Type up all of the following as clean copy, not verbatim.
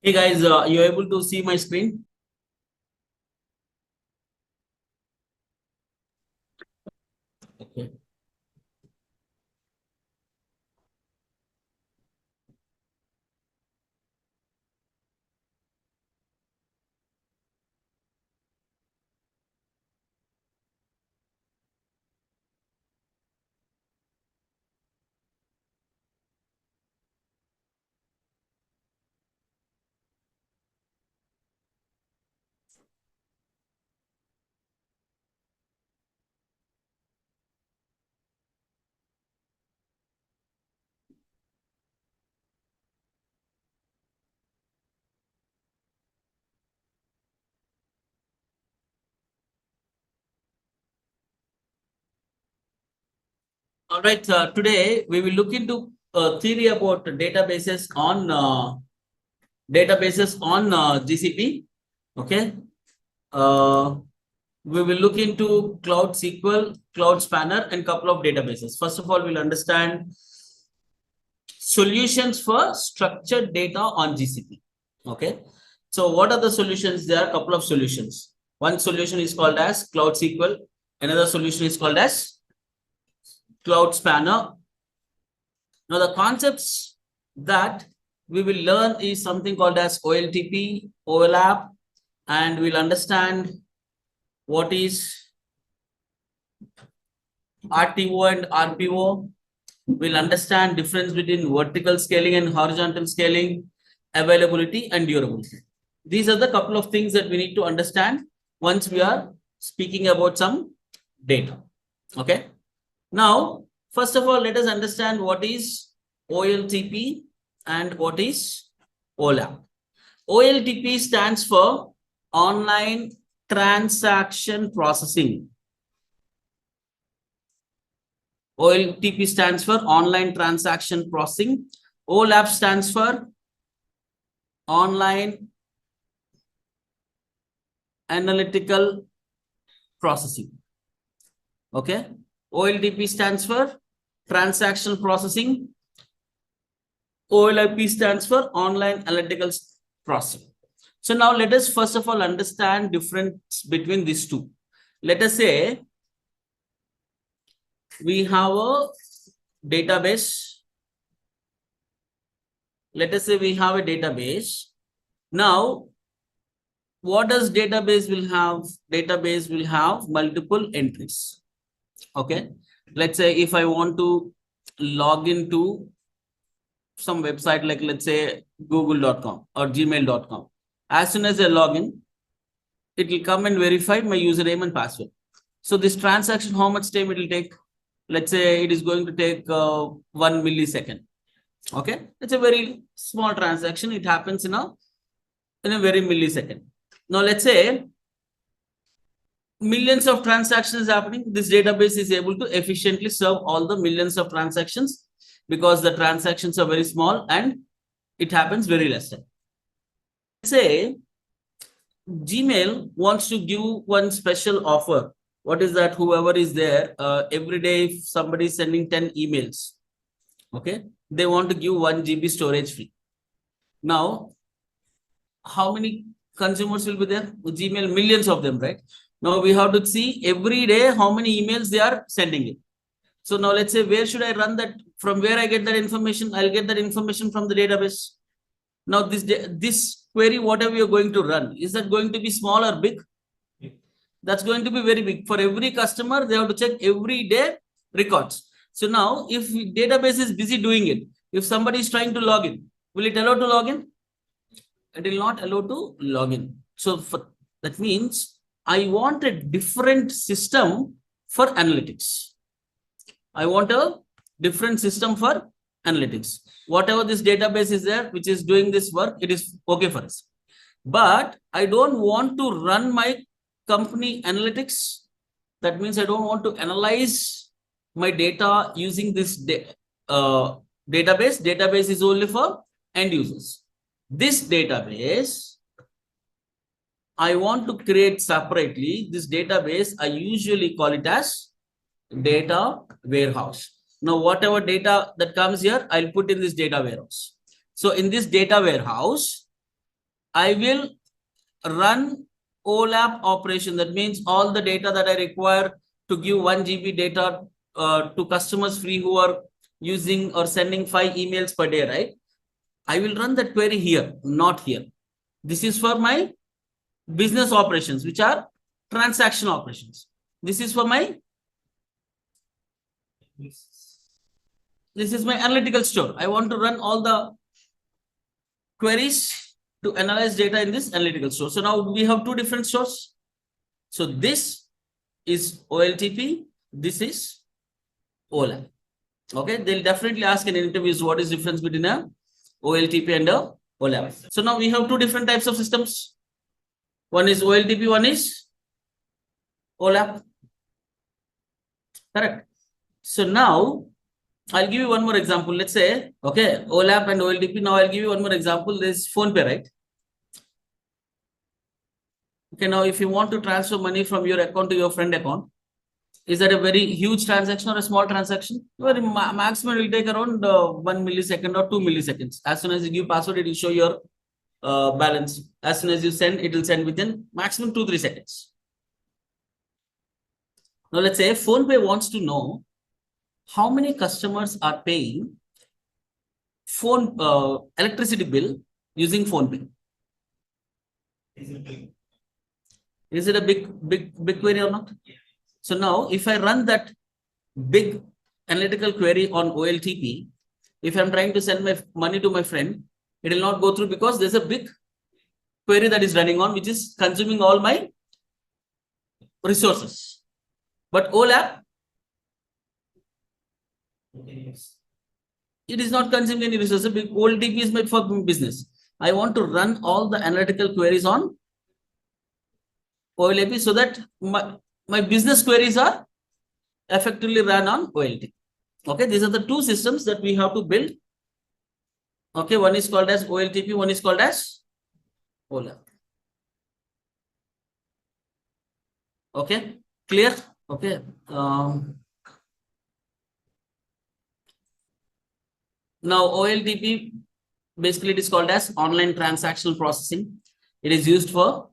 Hey guys, you able to see my screen? Okay. All right. Today we will look into theory about databases on GCP. Okay. Uh, we will look into Cloud SQL, Cloud Spanner, and couple of databases. First of all, we'll understand solutions for structured data on GCP. Okay. So what are the solutions? There are a couple of solutions. One solution is called as Cloud SQL. Another solution is called as Cloud Spanner. Now, the concepts that we will learn is something called as OLTP, overlap, and we'll understand what is RTO and RPO. We'll understand difference between vertical scaling and horizontal scaling, availability and durability. These are the couple of things that we need to understand once we are speaking about some data. Okay. Now, first of all, let us understand what is OLTP and what is OLAP. OLTP stands for Online Transaction Processing. OLTP stands for Online Transaction Processing. OLAP stands for Online Analytical Processing. Okay. OLTP stands for Transactional Processing. OLIP stands for Online Analytical Processing. So now let us first of all understand difference between these two. Let us say we have a database. Let us say we have a database. Now, what does database will have? Database will have multiple entries. Okay. Let's say if I want to log into some website like let's say google.com or gmail.com. As soon as I log in, it will come and verify my username and password. So this transaction, how much time it will take? Let's say it is going to take 1 millisecond. Okay, it's a very small transaction. It happens in a very millisecond. Now let's say millions of transactions happening. This database is able to efficiently serve all the millions of transactions because the transactions are very small and it happens very less time. Let's say Gmail wants to give one special offer. What is that? Whoever is there, every day if somebody is sending 10 emails, okay, they want to give 1 GB storage free. Now, how many consumers will be there? Gmail, millions of them, right? Now we have to see every day how many emails they are sending it. So now let's say, where should I run that? From where I get that information? I'll get that information from the database. Now this query, whatever you're going to run, is that going to be small or big? That's going to be very big. For every customer, they have to check every day records. So now if database is busy doing it, if somebody is trying to log in, will it allow to log in? It will not allow to log in. So that means I want a different system for analytics. I want a different system for analytics. Whatever this database is there, which is doing this work, it is okay for us. But I don't want to run my company analytics. That means I don't want to analyze my data using this database. Database is only for end users. This database, I want to create separately. This database, I usually call it as data warehouse. Now, whatever data that comes here, I'll put in this data warehouse. So in this data warehouse, I will run OLAP operation. That means all the data that I require to give 1 GB data to customers free who are using or sending 5 emails per day, right? I will run that query here, not here. This is for my business operations, which are transaction operations. This is for my analytical store. I want to run all the queries to analyze data in this analytical store. So now we have two different stores. So this is OLTP, this is OLAP. Okay, they'll definitely ask in interviews what is the difference between a OLTP and a OLAP. So now we have two different types of systems. One is OLTP, one is OLAP. Correct. So now I'll give you one more example. Let's say, okay, OLAP and OLTP. Now I'll give you one more example. There's PhonePe, right? Okay, now if you want to transfer money from your account to your friend account, is that a very huge transaction or a small transaction? Well, maximum will take around 1 millisecond or 2 milliseconds. As soon as you give password, it will show your balance. As soon as you send, it will send within maximum 2-3 seconds. Now let's say PhonePe wants to know how many customers are paying electricity bill using PhonePe. Is it a big query or not? Yeah. So now if I run that big analytical query on OLTP, if I'm trying to send my money to my friend, it will not go through because there's a big query that is running on, which is consuming all my resources. But OLAP, it is not consuming any resources. OLTP is made for business. I want to run all the analytical queries on OLTP so that my business queries are effectively run on OLTP. Okay, these are the two systems that we have to build. Okay, one is called as OLTP, one is called as OLAP. Okay, clear? Okay. Now OLTP, basically it is called as online transactional processing. It is used for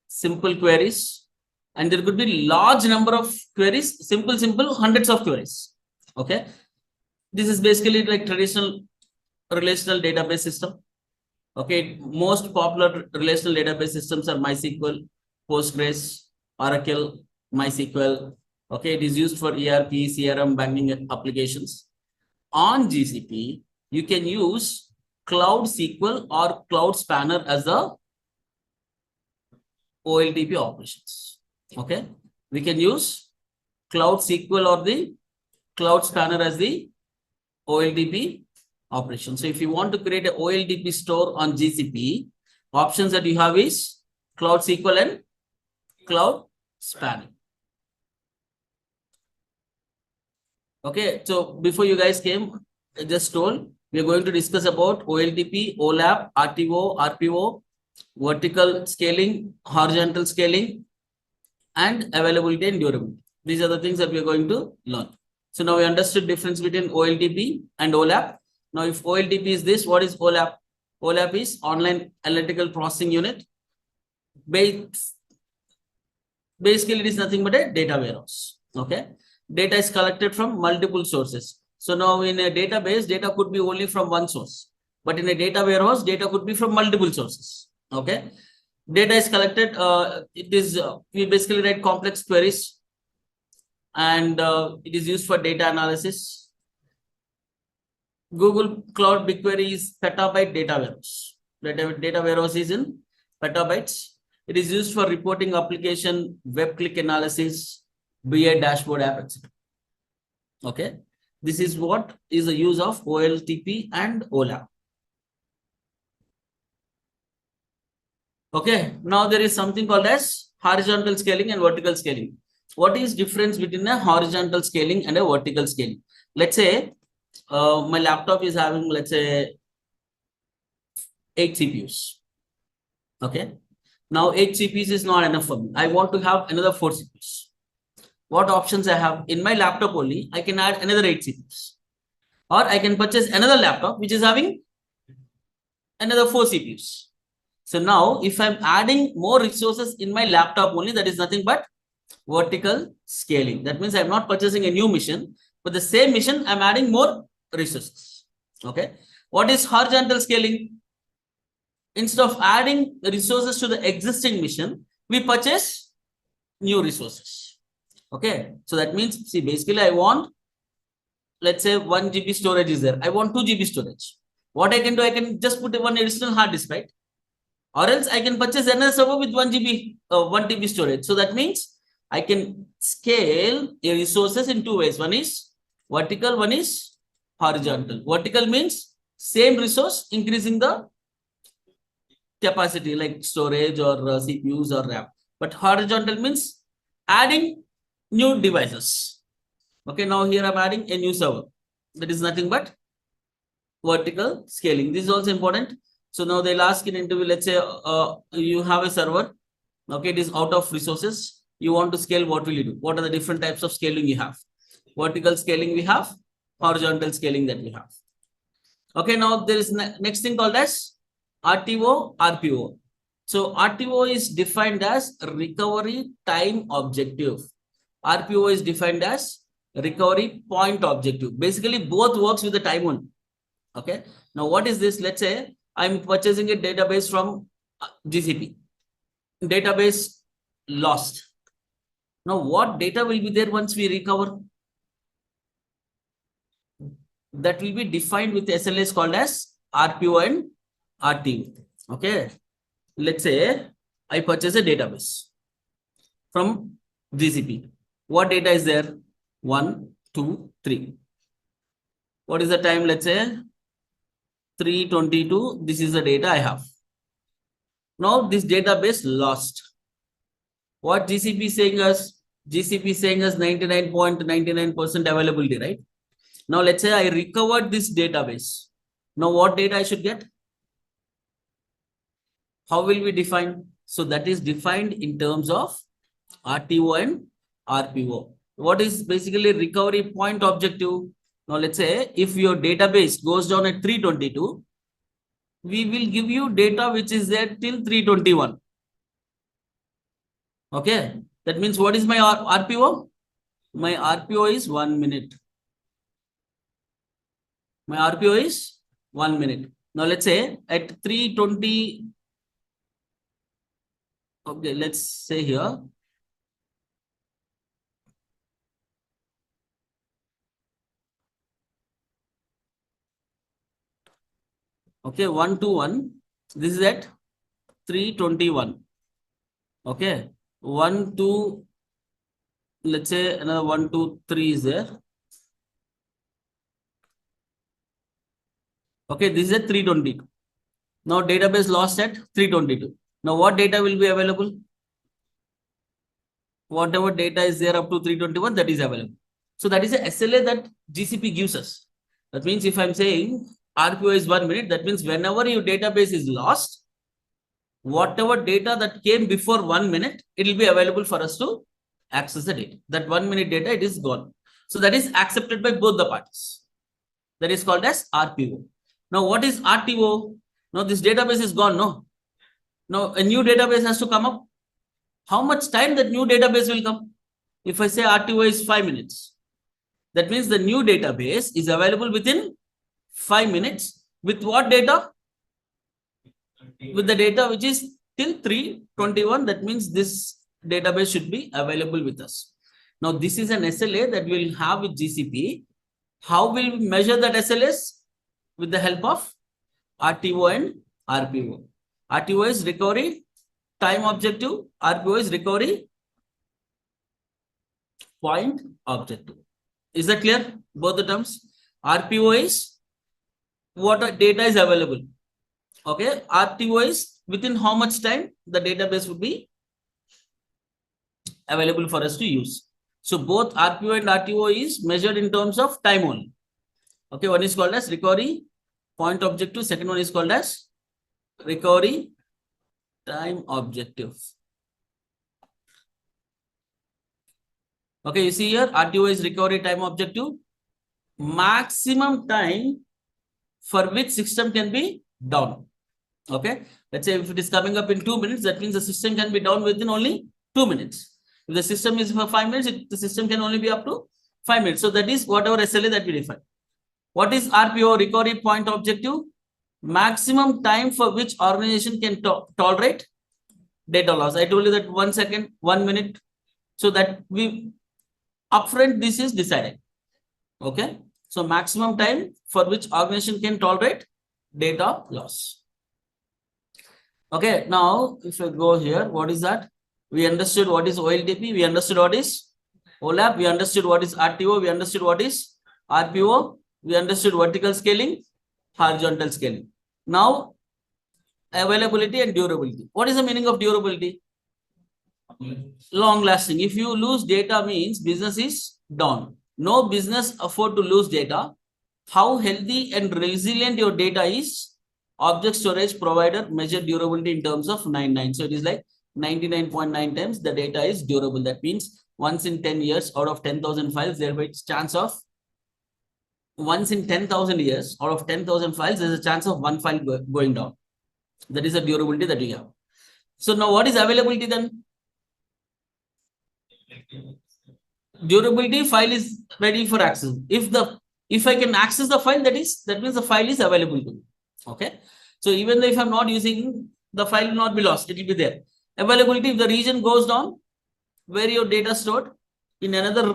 simple queries, and there could be large number of queries, simple, hundreds of queries. Okay, this is basically like traditional relational database system. Okay, most popular relational database systems are MySQL, Postgres, Oracle, MySQL. Okay, it is used for ERP, CRM, banking applications. On GCP, you can use Cloud SQL or Cloud Spanner as the OLTP operations. Okay, we can use Cloud SQL or the Cloud Spanner as the OLTP operation. So if you want to create an OLTP store on GCP, options that you have is Cloud SQL and Cloud Spanner. Okay, so before you guys came, I just told we are going to discuss about OLTP, OLAP, RTO, RPO, vertical scaling, horizontal scaling, and availability and durability. These are the things that we are going to learn. So now we understood difference between OLTP and OLAP. Now, if OLTP is this, what is OLAP? OLAP is online analytical processing unit. Basically, it is nothing but a data warehouse. Okay, data is collected from multiple sources. So now in a database, data could be only from one source, but in a data warehouse, data could be from multiple sources. Okay, data is collected. We basically write complex queries, and it is used for data analysis. Google Cloud BigQuery is petabyte data warehouse. Data warehouse is in petabytes. It is used for reporting application, web click analysis, BI dashboard app, etc. Okay, this is what is the use of OLTP and OLAP. Okay, now there is something called as horizontal scaling and vertical scaling. What is difference between a horizontal scaling and a vertical scaling? Let's say my laptop is having, let's say, 8 CPUs. Okay, now 8 CPUs is not enough for me. I want to have another 4 CPUs. What options I have? In my laptop only, I can add another 8 CPUs. Or I can purchase another laptop which is having another 4 CPUs. So now if I'm adding more resources in my laptop only, that is nothing but vertical scaling. That means I'm not purchasing a new mission, but the same mission, I'm adding more resources. Okay. What is horizontal scaling? Instead of adding resources to the existing mission, we purchase new resources. Okay. So that means, see, basically I want, let's say 1 GB storage is there. I want 2 GB storage. What I can do, I can just put one additional hard disk, right? Or else I can purchase another server with 1 GB, 1 TB storage. So that means I can scale resources in two ways. One is vertical, one is horizontal. Vertical means same resource increasing the capacity like storage or CPUs or RAM. But horizontal means adding new devices. Okay, now here I'm adding a new server. That is nothing but vertical scaling. This is also important. So now they'll ask in interview, let's say you have a server. Okay, it is out of resources. You want to scale, what will you do? What are the different types of scaling you have? Vertical scaling we have, horizontal scaling that we have. Okay, now there is next thing called as RTO, RPO. So RTO is defined as recovery time objective. RPO is defined as recovery point objective. Basically, both works with the time one. Okay. Now, what is this? Let's say I'm purchasing a database from GCP. Database lost. Now, what data will be there once we recover? That will be defined with SLAs called as RPO and RTO. Okay. Let's say I purchase a database from GCP. What data is there? 1, 2, 3. What is the time? Let's say 3:22. This is the data I have. Now this database lost. What GCP is saying us? GCP is saying us 99.99% availability, right? Now let's say I recovered this database. Now what data I should get? How will we define? So that is defined in terms of RTO and RPO. What is basically recovery point objective? Now let's say if your database goes down at 3:22, we will give you data which is there till 3:21. Okay. That means what is my RPO? My RPO is 1 minute. My RPO is 1 minute. Now let's say at 3:20. Okay, let's say here. Okay, 1 to 1. This is at 3:21. Okay, 1 to, let's say another 1 2 3 is there. Okay, this is at 3:22. Now database lost at 3:22. Now what data will be available? Whatever data is there up to 3:21, that is available. So that is a SLA that GCP gives us. That means if I'm saying RPO is 1 minute, that means whenever your database is lost, whatever data that came before 1 minute, it will be available for us to access the data. That 1 minute data, it is gone. So that is accepted by both the parties. That is called as RPO. Now what is RTO? Now this database is gone, no? Now a new database has to come up. How much time that new database will come? If I say RTO is 5 minutes, that means the new database is available within 5 minutes. With what data? With the data which is till 3:21. That means this database should be available with us. Now this is an SLA that we'll have with GCP. How will we measure that SLAs? With the help of RTO and RPO. RTO is recovery time objective. RPO is recovery point objective. Is that clear? Both the terms. RPO is what data is available. Okay. RTO is within how much time the database would be available for us to use. So both RPO and RTO is measured in terms of time only. Okay. One is called as recovery point objective. Second one is called as recovery time objective. Okay, you see here, RTO is recovery time objective. Maximum time for which system can be down. Okay. Let's say if it is coming up in 2 minutes, that means the system can be down within only 2 minutes. If the system is for 5 minutes, the system can only be up to 5 minutes. So that is whatever SLA that we define. What is RPO, recovery point objective? Maximum time for which organization can tolerate data loss. I told you that 1 second, 1 minute. So that we upfront this is decided. Okay. So maximum time for which organization can tolerate data loss. Okay. Now, if I go here, what is that? We understood what is OLTP. We understood what is OLAP. We understood what is RTO. We understood what is RPO. We understood vertical scaling, horizontal scaling. Now, availability and durability. What is the meaning of durability? Long lasting. If you lose data means business is down. No business afford to lose data. How healthy and resilient your data is, object storage provider measure durability in terms of 99. So it is like 99.9 times the data is durable. That means once in 10 years out of 10,000 files, there will be chance of once in 10,000 years out of 10,000 files, there's a chance of one file going down. That is the durability that we have. So now what is availability then? Durability, file is ready for access. If I can access the file, that means the file is available to me. Okay. So even if I'm not using, the file will not be lost. It will be there. Availability, if the region goes down, where your data stored, in another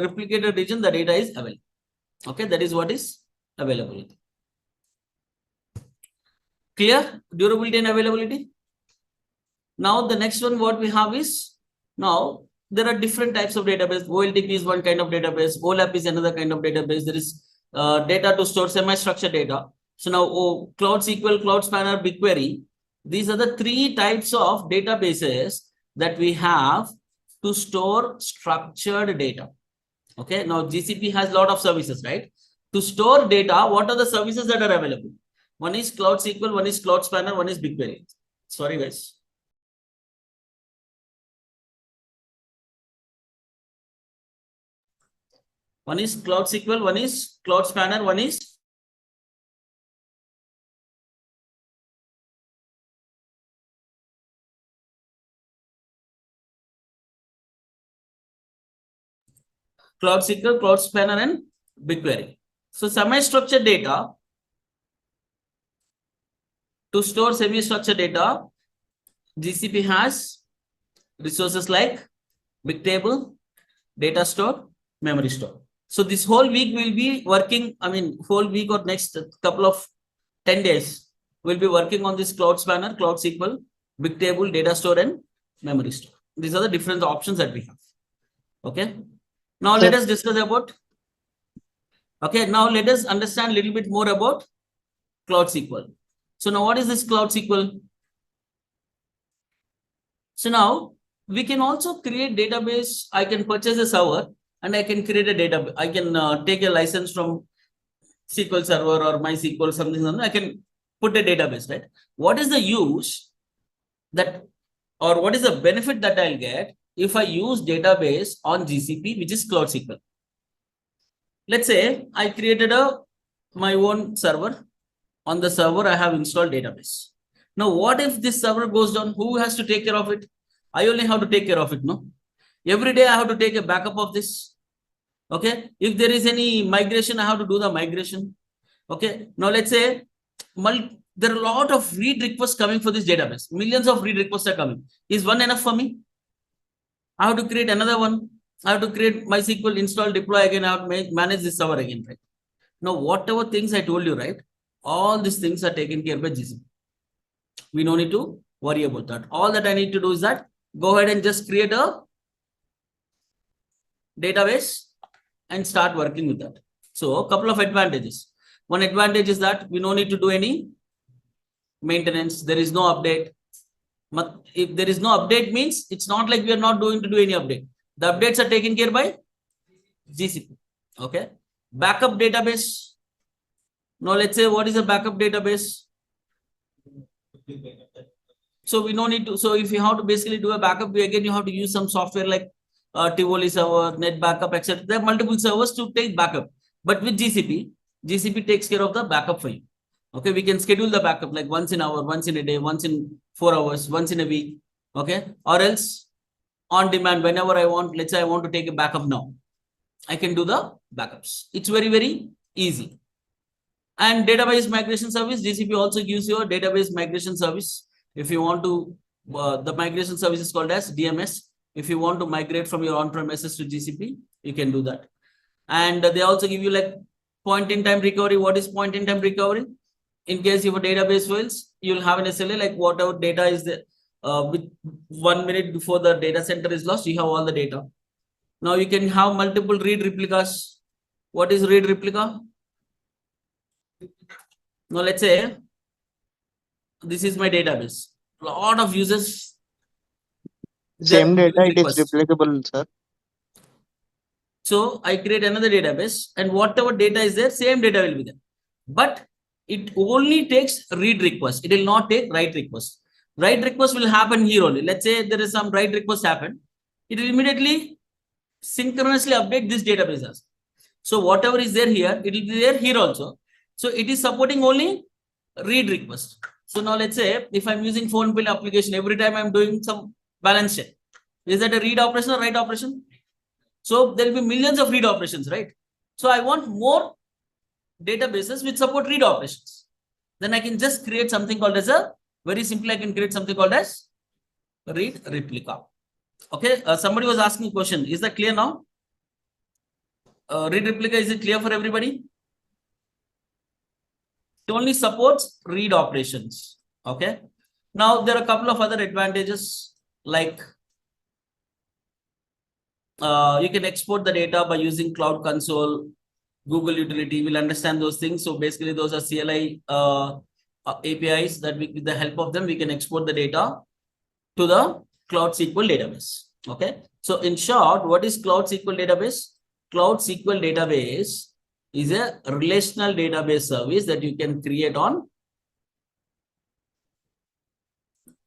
replicated region, the data is available. Okay, that is what is availability. Clear? Durability and availability. Now the next one what we have is, now there are different types of database. OLTP is one kind of database. OLAP is another kind of database. There is data to store semi-structured data. So now Cloud SQL, Cloud Spanner, BigQuery. These are the three types of databases that we have to store structured data. Okay, now GCP has a lot of services, right? To store data, what are the services that are available? One is Cloud SQL, one is Cloud Spanner, one is BigQuery. Sorry, guys. One is Cloud SQL, one is Cloud Spanner, one is Cloud SQL, Cloud Spanner, and BigQuery. So semi-structured data, to store semi-structured data, GCP has resources like Bigtable, data store, memory store. So this whole week we'll be working, whole week or next couple of 10 days, we'll be working on this Cloud Spanner, Cloud SQL, Bigtable, data store, and memory store. These are the different options that we have. Okay. Now let us discuss about, now let us understand a little bit more about Cloud SQL. So now what is this Cloud SQL? So now we can also create database. I can purchase a server and I can create a database. I can take a license from SQL Server or MySQL, something. I can put a database, right? What is the use that, or what is the benefit that I'll get if I use database on GCP, which is Cloud SQL? Let's say I created my own server. On the server, I have installed database. Now, what if this server goes down? Who has to take care of it? I only have to take care of it, no? Every day I have to take a backup of this. Okay. If there is any migration, I have to do the migration. Okay. Now, let's say there are a lot of read requests coming for this database. Millions of read requests are coming. Is one enough for me? I have to create another one. I have to create MySQL, install, deploy again. I have to manage this server again, right? Now, whatever things I told you, right? All these things are taken care by GCP. We don't need to worry about that. All that I need to do is that go ahead and just create a database and start working with that. So a couple of advantages. One advantage is that we don't need to do any maintenance. There is no update. If there is no update means it's not like we are not going to do any update. The updates are taken care by GCP. Okay. Backup database. Now let's say what is a backup database? So we don't need to. So if you have to basically do a backup, again you have to use some software like Tivoli server, Net Backup, etc. There are multiple servers to take backup. But with GCP, GCP takes care of the backup for you. Okay, we can schedule the backup like once in an hour, once in a day, once in 4 hours, once in a week. Okay, or else on demand, whenever I want. Let's say I want to take a backup now, I can do the backups. It's very, very easy. And database migration service, GCP also gives you a database migration service. If you want to, the migration service is called as DMS. If you want to migrate from your on-premises to GCP, you can do that. And they also give you like point in time recovery. What is point in time recovery? In case your database fails, you'll have an SLA like whatever data is there. With 1 minute before the data center is lost, you have all the data. Now you can have multiple read replicas. What is read replica? Now let's say this is my database. A lot of users. Same data, it is replicable, sir. So I create another database, and whatever data is there, same data will be there. But it only takes read request. It will not take write request. Write request will happen here only. Let's say there is some write request happen. It will immediately synchronously update this database. So whatever is there here, it will be there here also. So it is supporting only read request. So now let's say if I'm using phone bill application, every time I'm doing some balance check, is that a read operation or write operation? So there will be millions of read operations, right? So I want more databases which support read operations. Then I can just create something called as a, very simply, I can create something called as read replica. Okay, somebody was asking a question. Is that clear now? Read replica, is it clear for everybody? It only supports read operations. Okay. Now there are a couple of other advantages, like you can export the data by using Cloud Console, Google utility. Will understand those things. So basically, those are CLI APIs that with the help of them, we can export the data to the Cloud SQL database. Okay. So in short, what is Cloud SQL database? Cloud SQL database is a relational database service that you can create on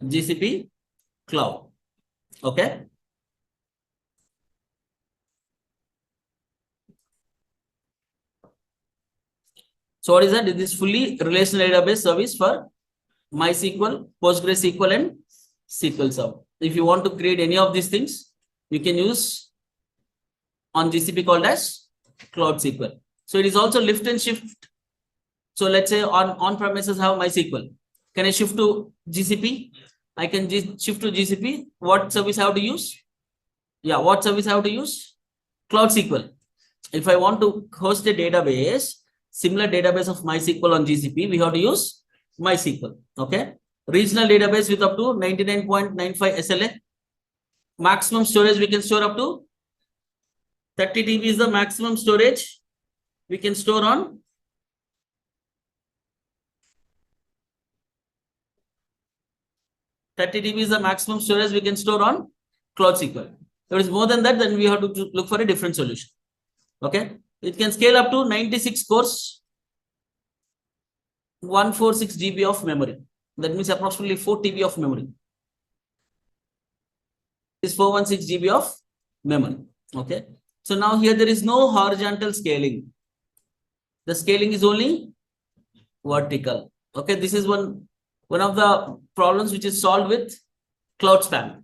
GCP Cloud. Okay. So what is that? It is fully relational database service for MySQL, PostgreSQL, and SQL Server. If you want to create any of these things, you can use on GCP called as Cloud SQL. So it is also lift and shift. So let's say on premises I have MySQL. Can I shift to GCP? I can shift to GCP. What service I have to use? Yeah, what service I have to use? Cloud SQL. If I want to host a database, similar database of MySQL on GCP, we have to use MySQL. Okay. Regional database with up to 99.95 SLA. Maximum storage we can store up to 30 TB is the maximum storage we can store on. $30 is the maximum storage we can store on Cloud SQL. If it is more than that, then we have to look for a different solution. Okay. It can scale up to 96 cores, 146 GB of memory. That means approximately 4 TB of memory. Is 416 GB of memory. Okay. So now here there is no horizontal scaling. The scaling is only vertical. Okay. This is one of the problems which is solved with Cloud Spanner.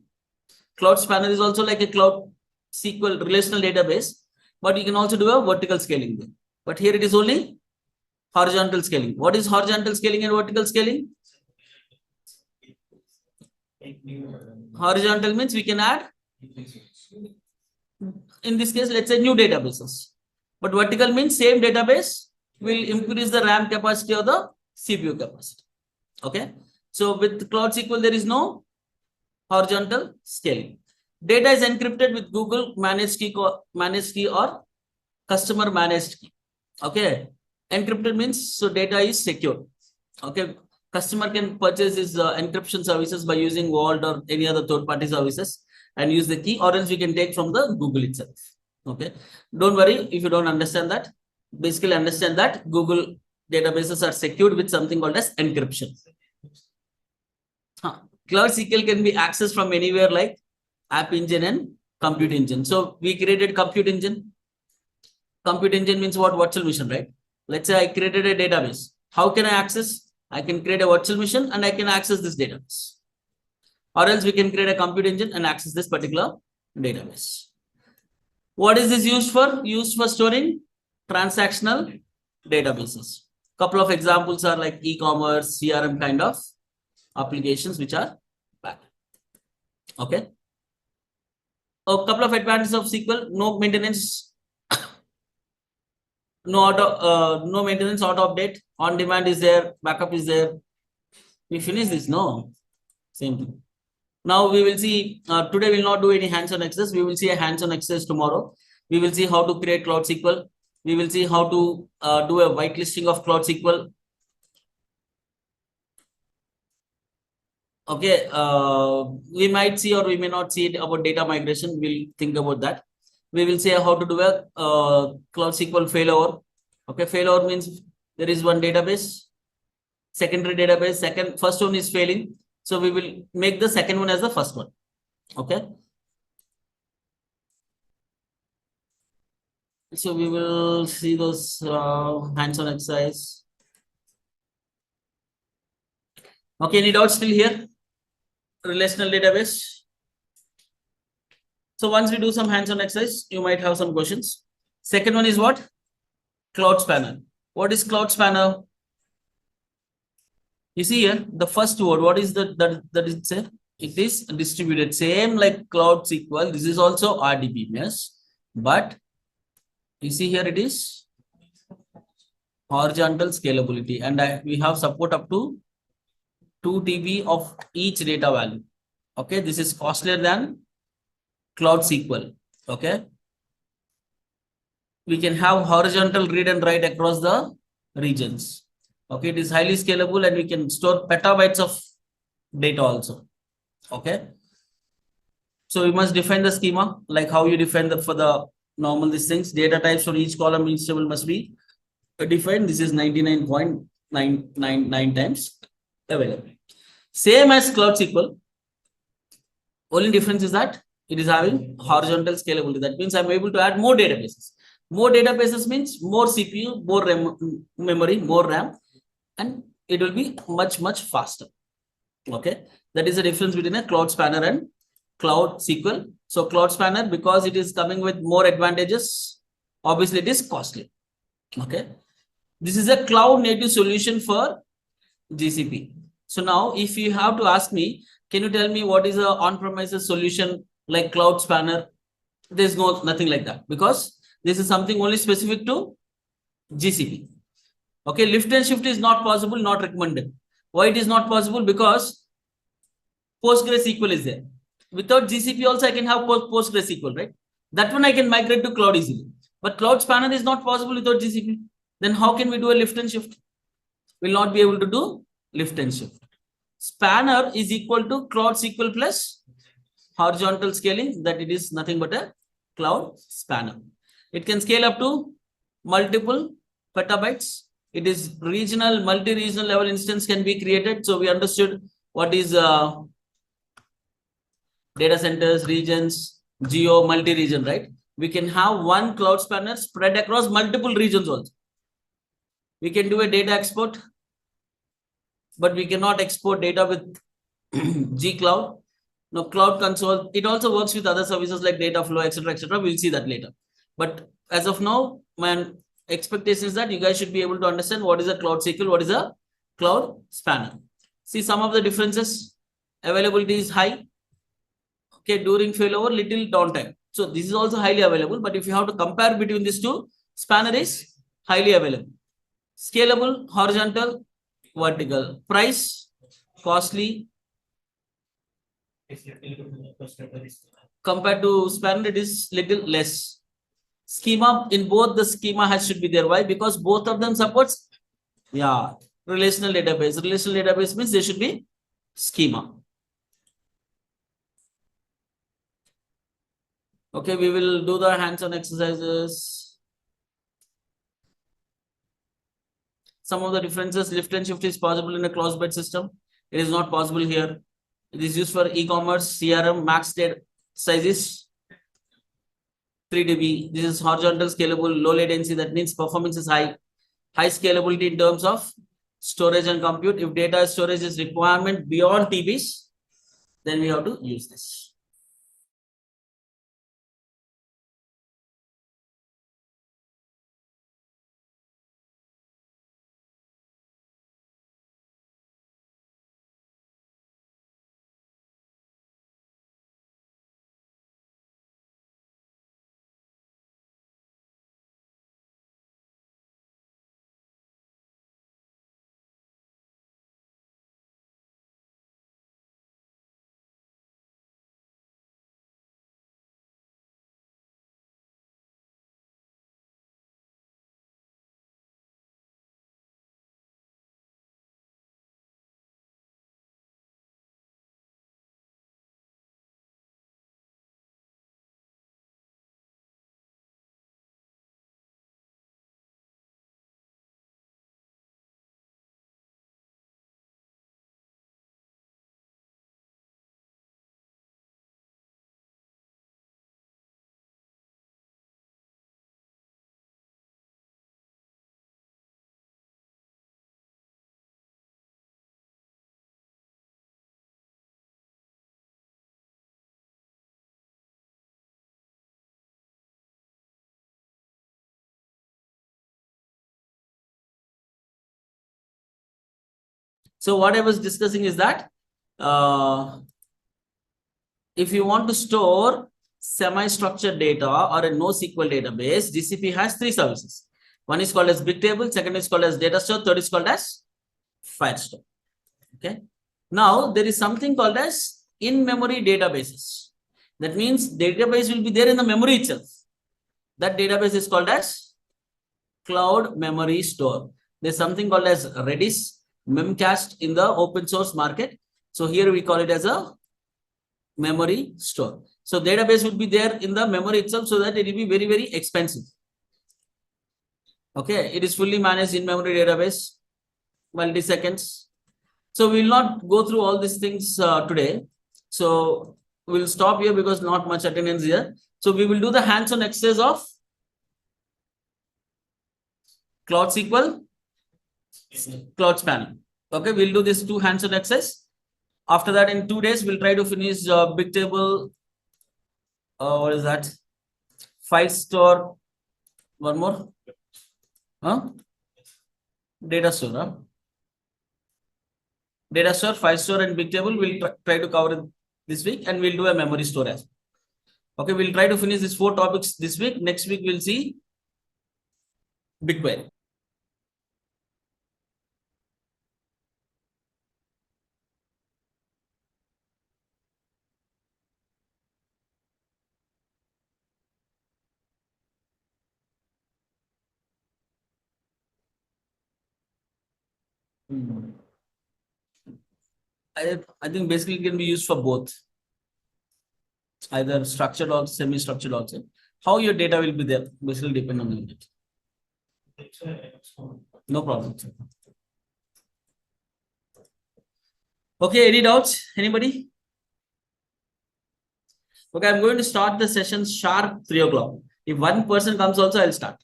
Cloud Spanner is also like a Cloud SQL relational database, but you can also do a vertical scaling there. But here it is only horizontal scaling. What is horizontal scaling and vertical scaling? Horizontal means we can add, in this case, let's say new databases. But vertical means same database will increase the RAM capacity or the CPU capacity. Okay. So with Cloud SQL, there is no horizontal scaling. Data is encrypted with Google managed key or customer managed key. Okay. Encrypted means so data is secure. Okay. Customer can purchase his encryption services by using Vault or any other third-party services and use the key, or else we can take from the Google itself. Okay. Don't worry if you don't understand that. Basically understand that Google databases are secured with something called as encryption. Cloud SQL can be accessed from anywhere like App Engine and Compute Engine. So we created Compute Engine. Compute Engine means what? Virtual machine, right? Let's say I created a database. How can I access? I can create a virtual machine and I can access this database. Or else we can create a compute engine and access this particular database. What is this used for? Used for storing transactional databases. Couple of examples are like e-commerce, CRM kind of applications which are back. Okay. A couple of advantages of SQL: no maintenance, no maintenance, auto update, on demand is there, backup is there. We finish this, no? Same thing. Now we will see, today we will not do any hands-on exercise. We will see a hands-on exercise tomorrow. We will see how to create Cloud SQL. We will see how to do a whitelisting of Cloud SQL. Okay, we might see or we may not see it about data migration. We'll think about that. We will say how to do a Cloud SQL failover. Okay, failover means there is one database, secondary database, first one is failing. So we will make the second one as the first one. Okay. So we will see those hands-on exercise. Okay, any doubts still here? Relational database. So once we do some hands-on exercise, you might have some questions. Second one is what? Cloud Spanner. What is Cloud Spanner? You see here, the first word, what is that it say? It is distributed, same like Cloud SQL. This is also RDBMS, but you see here it is horizontal scalability, and we have support up to 2 TB of each data value. Okay, this is costlier than Cloud SQL. Okay, we can have horizontal read and write across the regions. Okay, it is highly scalable and we can store petabytes of data also. Okay, so we must define the schema like how you define for the normal these things. Data types for each column, each table must be defined. This is 99.999 times available. Same as Cloud SQL. Only difference is that it is having horizontal scalability. That means I'm able to add more databases. More databases means more CPU, more memory, more RAM, and it will be much faster. Okay, that is the difference between a Cloud Spanner and Cloud SQL. So Cloud Spanner, because it is coming with more advantages, obviously it is costly. Okay, this is a cloud native solution for GCP. So now if you have to ask me, can you tell me what is a on-premises solution like Cloud Spanner? There's nothing like that, because this is something only specific to GCP. Okay, lift and shift is not possible, not recommended. Why it is not possible? Because PostgreSQL is there. Without GCP also I can have PostgreSQL, right? That one I can migrate to cloud easily. But Cloud Spanner is not possible without GCP. Then how can we do a lift and shift? We'll not be able to do lift and shift. Spanner is equal to Cloud SQL plus horizontal scaling, that it is nothing but a Cloud Spanner. It can scale up to multiple petabytes. It is regional, multi-regional level instance can be created. So we understood what is data centers, regions, geo, multi-region, right? We can have one Cloud Spanner spread across multiple regions also. We can do a data export, but we cannot export data with G Cloud. Now, Cloud Console, it also works with other services like data flow, etc., etc. We'll see that later. But as of now, my expectation is that you guys should be able to understand what is a Cloud SQL, what is a Cloud Spanner. See some of the differences. Availability is high. Okay, during failover, little downtime. So this is also highly available. But if you have to compare between these two, Spanner is highly available. Scalable, horizontal, vertical. Price, costly. Compared to Spanner, it is little less. Schema, in both the schema should be there. Why? Because both of them supports relational database. Relational database means there should be schema. Okay, we will do the hands-on exercises. Some of the differences: lift and shift is possible in a closed-bed system. It is not possible here. It is used for e-commerce, CRM, max data size is 3 dB. This is horizontal scalable, low latency. That means performance is high. High scalability in terms of storage and compute. If data storage is requirement beyond TBs, then we have to use this. So what I was discussing is that if you want to store semi-structured data or a NoSQL database, GCP has 3 services. One is called as Bigtable, second is called as Data Store, third is called as Firestore. Okay. Now there is something called as in-memory databases. That means database will be there in the memory itself. That database is called as Cloud Memory Store. There's something called as Redis, Memcached in the open source market. So here we call it as a memory store. So database would be there in the memory itself, so that it will be very, very expensive. Okay, it is fully managed in memory database, multi-seconds. So we will not go through all these things today. So we'll stop here because not much attendance here. So we will do the hands-on exercise of Cloud SQL, Cloud Spanner. Okay, we'll do this 2 hands-on exercise. After that, in 2 days, we'll try to finish Bigtable. What is that? Firestore. One more. Data Store. Data Store, Firestore, and Bigtable. We'll try to cover it this week, and we'll do a memory store as well. Okay, we'll try to finish these 4 topics this week. Next week, we'll see BigQuery. I think basically it can be used for both, either structured or semi-structured also. How your data will be there basically depend on it. No problem. Okay, any doubts? Anybody? Okay, I'm going to start the session sharp 3 o'clock. If one person comes also, I'll start.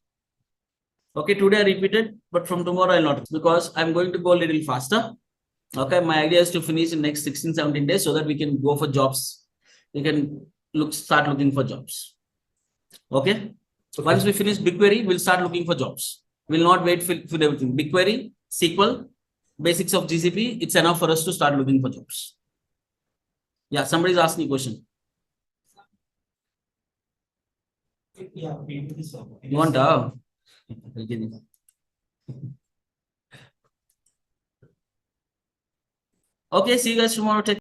Okay, today I repeated, but from tomorrow I'll not, because I'm going to go a little faster. Okay, my idea is to finish in next 16-17 days so that we can go for jobs. We can start looking for jobs. Okay. So once we finish BigQuery, we'll start looking for jobs. We'll not wait for everything. BigQuery, SQL, basics of GCP, it's enough for us to start looking for jobs. Yeah, somebody's asking a question. Yeah, you want okay, see you guys tomorrow. Take